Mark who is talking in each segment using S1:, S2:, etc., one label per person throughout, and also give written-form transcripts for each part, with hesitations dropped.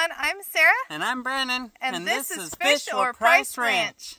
S1: everyone, I'm Sarah.
S2: And I'm Brandon.
S1: And this is Fish or Price Ranch.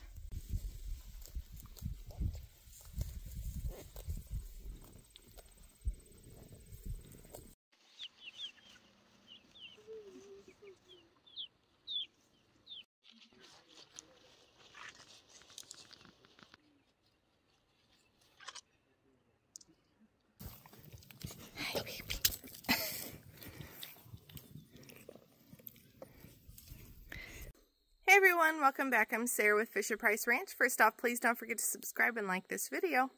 S1: Hey everyone, welcome back. I'm Sarah with Fish or Price Ranch. First off, please don't forget to subscribe and like this video.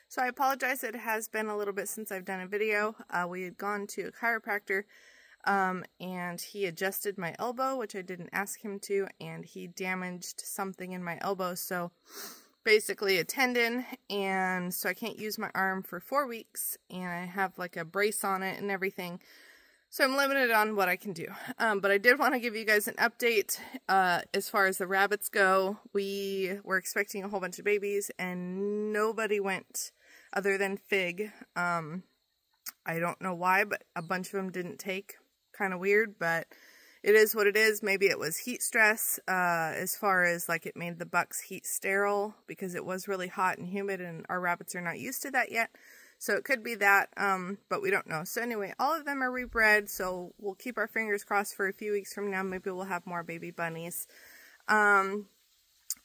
S1: So I apologize, it has been a little bit since I've done a video. We had gone to a chiropractor and he adjusted my elbow, which I didn't ask him to, and he damaged something in my elbow. So basically a tendon, and so I can't use my arm for 4 weeks, and I have like a brace on it and everything. So I'm limited on what I can do. But I did want to give you guys an update as far as the rabbits go. We were expecting a whole bunch of babies and nobody went other than Fig. I don't know why, but a bunch of them didn't take. Kind of weird, but it is what it is. Maybe it was heat stress as far as like it made the bucks heat sterile because it was really hot and humid and our rabbits are not used to that yet. So it could be that, but we don't know. So anyway, all of them are rebred, so we'll keep our fingers crossed for a few weeks from now. Maybe we'll have more baby bunnies. But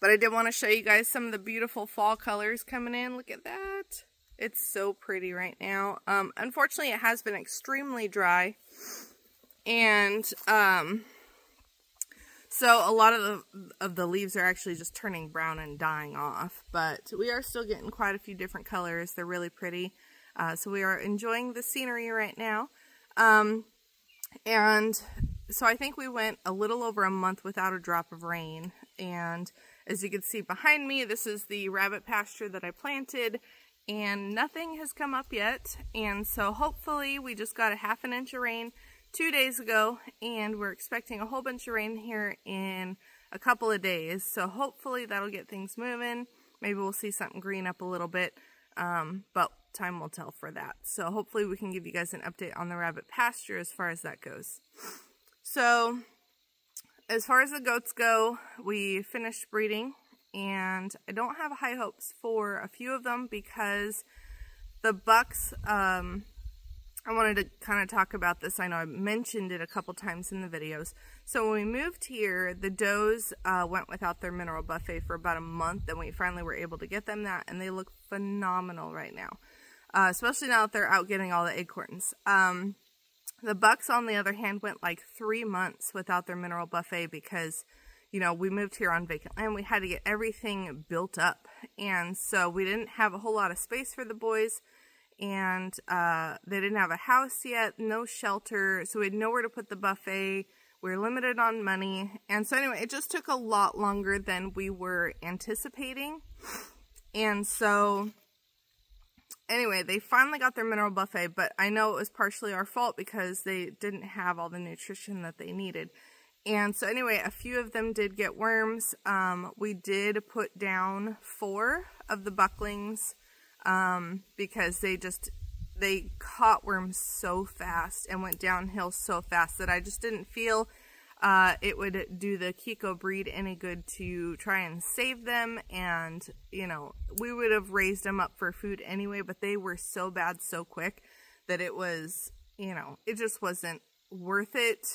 S1: I did want to show you guys some of the beautiful fall colors coming in. Look at that. It's so pretty right now. Unfortunately, it has been extremely dry. And so a lot of the leaves are actually just turning brown and dying off, but we are still getting quite a few different colors. They're really pretty. So we are enjoying the scenery right now. And so I think we went a little over a month without a drop of rain. And as you can see behind me, this is the rabbit pasture that I planted, and nothing has come up yet. And so hopefully we just got a ½ inch of rain 2 days ago, and we're expecting a whole bunch of rain here in a couple of days. So hopefully that'll get things moving. Maybe we'll see something green up a little bit, but time will tell for that. So hopefully we can give you guys an update on the rabbit pasture as far as that goes. So as far as the goats go, we finished breeding, and I don't have high hopes for a few of them because the bucks, I wanted to kind of talk about this. I know I mentioned it a couple times in the videos. So when we moved here, the does went without their mineral buffet for about a month, and we finally were able to get them that, and they look phenomenal right now. Especially now that they're out getting all the acorns. The bucks, on the other hand, went like 3 months without their mineral buffet because, you know, we moved here on vacant land. We had to get everything built up, and so we didn't have a whole lot of space for the boys. And they didn't have a house yet, no shelter, so we had nowhere to put the buffet. We were limited on money, and so anyway, it just took a lot longer than we were anticipating. And so anyway, they finally got their mineral buffet, but I know it was partially our fault because they didn't have all the nutrition that they needed. And so anyway, a few of them did get worms. We did put down 4 of the bucklings because they caught worms so fast and went downhill so fast that I just didn't feel it would do the Kiko breed any good to try and save them. And, you know, we would have raised them up for food anyway, but they were so bad so quick that it was, you know, it just wasn't worth it,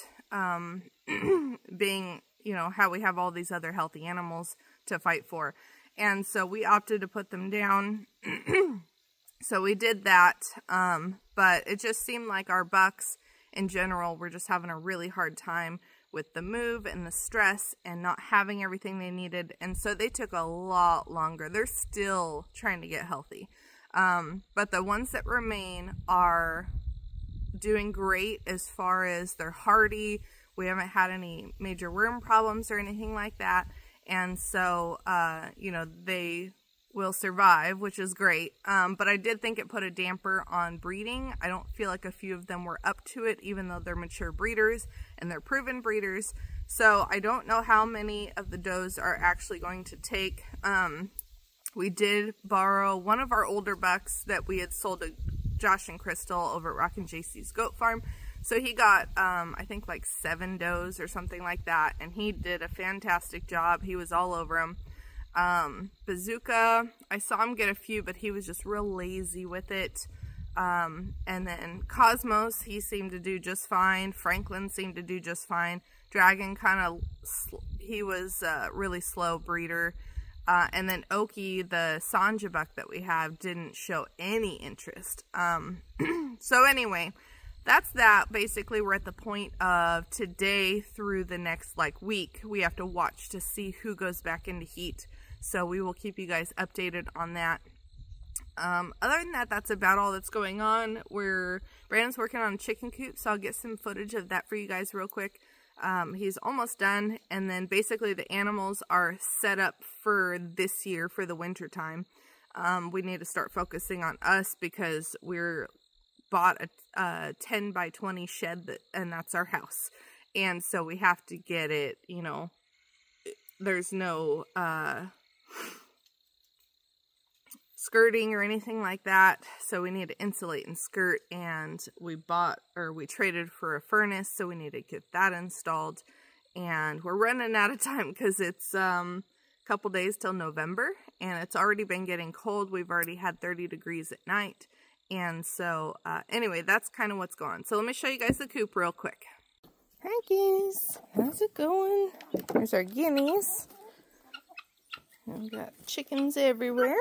S1: being, you know, how we have all these other healthy animals to fight for. And so we opted to put them down. So we did that, but it just seemed like our bucks in general were just having a really hard time with the move and the stress and not having everything they needed. And so they took a lot longer. They're still trying to get healthy. But the ones that remain are doing great as far as they're hardy. We haven't had any major worm problems or anything like that. And so, you know, they will survive, which is great. But I did think it put a damper on breeding. I don't feel like a few of them were up to it, even though they're mature breeders and they're proven breeders. So I don't know how many of the does are actually going to take. We did borrow one of our older bucks that we had sold to Josh and Crystal over at Rockin' JC's Goat Farm. So he got, I think like 7 does or something like that, and he did a fantastic job. He was all over them. Bazooka, I saw him get a few, but he was just real lazy with it. And then Cosmos, he seemed to do just fine. Franklin seemed to do just fine. Dragon kind of, he was a really slow breeder. And then Oki, the Sanja buck that we have, didn't show any interest. So anyway, that's that. Basically, we're at the point of today through the next like week. We have to watch to see who goes back into heat. So we will keep you guys updated on that. Other than that, that's about all that's going on. Brandon's working on a chicken coop, so I'll get some footage of that for you guys real quick. He's almost done, and then basically the animals are set up for this year, for the winter time. We need to start focusing on us because we're bought a 10 by 20 shed, and that's our house. And so we have to get it, you know, there's no skirting or anything like that, so we need to insulate and skirt, and we traded for a furnace, so we need to get that installed. And we're running out of time because it's a couple days till November, and it's already been getting cold. We've already had 30 degrees at night. And so anyway, that's kind of what's going on. So let me show you guys the coop real quick. Hi guys, how's it going? Here's our guineas. We've got chickens everywhere.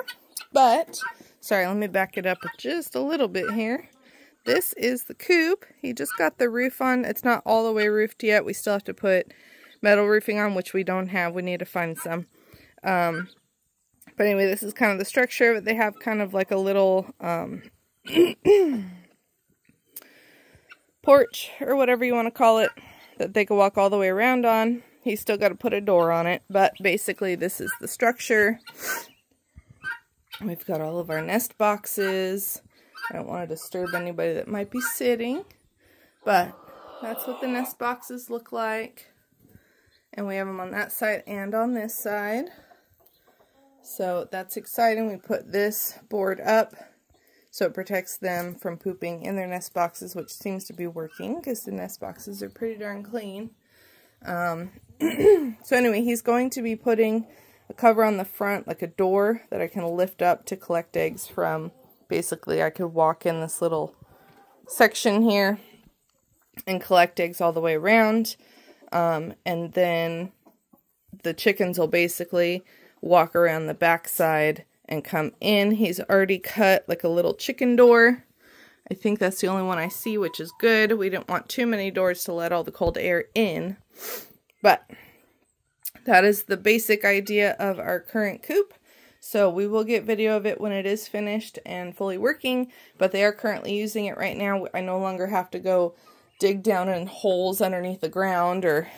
S1: But, sorry, let me back it up just a little bit here. This is the coop. He just got the roof on. It's not all the way roofed yet. We still have to put metal roofing on, which we don't have. We need to find some. But anyway, this is kind of the structure of it. They have kind of like a little porch or whatever you want to call it that they can walk all the way around on. He's still got to put a door on it, but basically this is the structure. We've got all of our nest boxes. I don't want to disturb anybody that might be sitting, but that's what the nest boxes look like. And we have them on that side and on this side. So that's exciting. We put this board up so it protects them from pooping in their nest boxes, which seems to be working because the nest boxes are pretty darn clean. So anyway, he's going to be putting a cover on the front, like a door that I can lift up to collect eggs from. Basically, I could walk in this little section here and collect eggs all the way around. And then the chickens will basically walk around the back side and come in. He's already cut like a little chicken door. I think that's the only one I see, which is good. We didn't want too many doors to let all the cold air in. But that is the basic idea of our current coop. So we will get video of it when it is finished and fully working, but they are currently using it right now. I no longer have to go dig down in holes underneath the ground or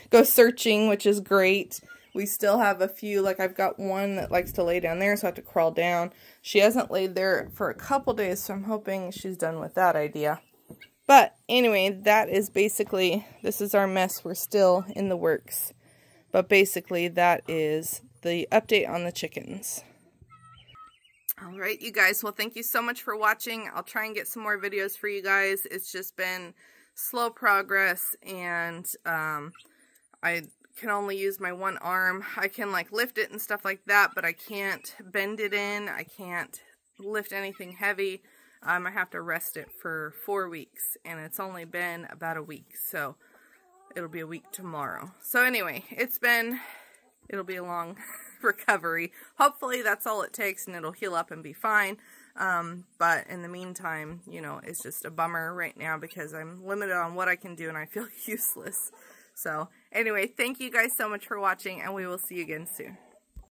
S1: go searching, which is great. We still have a few, like I've got one that likes to lay down there, so I have to crawl down. She hasn't laid there for a couple days, so I'm hoping she's done with that idea. But anyway, that is basically, this is our mess. We're still in the works. But basically, that is the update on the chickens. All right, you guys. Well, thank you so much for watching. I'll try and get some more videos for you guys. It's just been slow progress, and I can only use my one arm. I can like lift it and stuff like that, but I can't bend it in. I can't lift anything heavy. I have to rest it for 4 weeks, and it's only been about a week, so it'll be a week tomorrow. So anyway, it'll be a long recovery. Hopefully that's all it takes and it'll heal up and be fine. But in the meantime, you know, it's just a bummer right now because I'm limited on what I can do and I feel useless. So anyway, thank you guys so much for watching, and we will see you again soon.